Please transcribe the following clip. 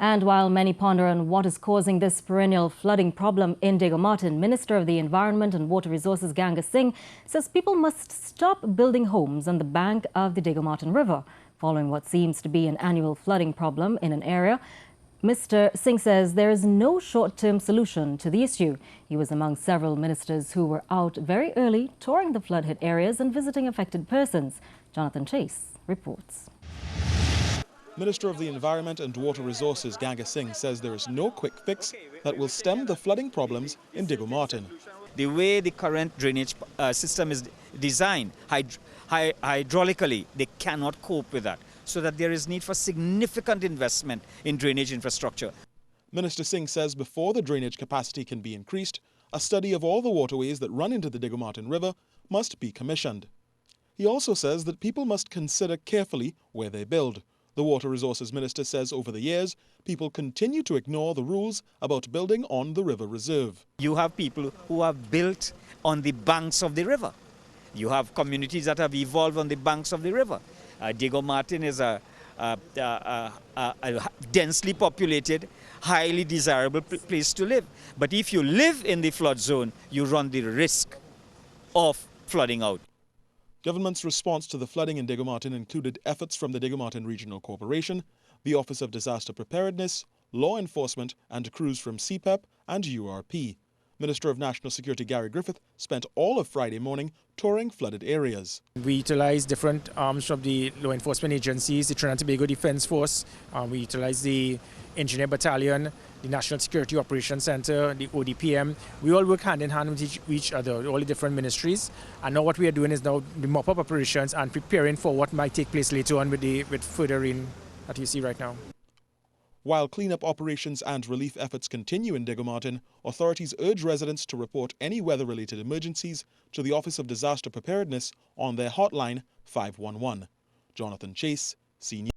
And while many ponder on what is causing this perennial flooding problem in Diego Martin, Minister of the Environment and Water Resources Ganga Singh says people must stop building homes on the bank of the Diego Martin River, following what seems to be an annual flooding problem in an area. Mr. Singh says there is no short-term solution to the issue. He was among several ministers who were out very early, touring the flood-hit areas and visiting affected persons. Jonathan Chase reports. Minister of the Environment and Water Resources Ganga Singh says there is no quick fix that will stem the flooding problems in Diego Martin. The way the current drainage system is designed, hydraulically, they cannot cope with that, so that there is need for significant investment in drainage infrastructure. Minister Singh says before the drainage capacity can be increased, a study of all the waterways that run into the Diego Martin River must be commissioned. He also says that people must consider carefully where they build. The Water Resources Minister says over the years, people continue to ignore the rules about building on the river reserve. You have people who have built on the banks of the river. You have communities that have evolved on the banks of the river. Diego Martin is a densely populated, highly desirable place to live. But if you live in the flood zone, you run the risk of flooding out. Government's response to the flooding in Diego Martin included efforts from the Diego Martin Regional Corporation, the Office of Disaster Preparedness, law enforcement and crews from CPEP and URP. Minister of National Security Gary Griffith spent all of Friday morning touring flooded areas. We utilize different arms from the law enforcement agencies, the Trinidad and Tobago Defence Force. We utilize the Engineer Battalion, the National Security Operations Center, the ODPM. We all work hand in hand with each other, all the different ministries. And now what we are doing is now the mop-up operations and preparing for what might take place later on with further rain that you see right now. While cleanup operations and relief efforts continue in Diego Martin, authorities urge residents to report any weather-related emergencies to the Office of Disaster Preparedness on their hotline 511. Jonathan Chase, CNews.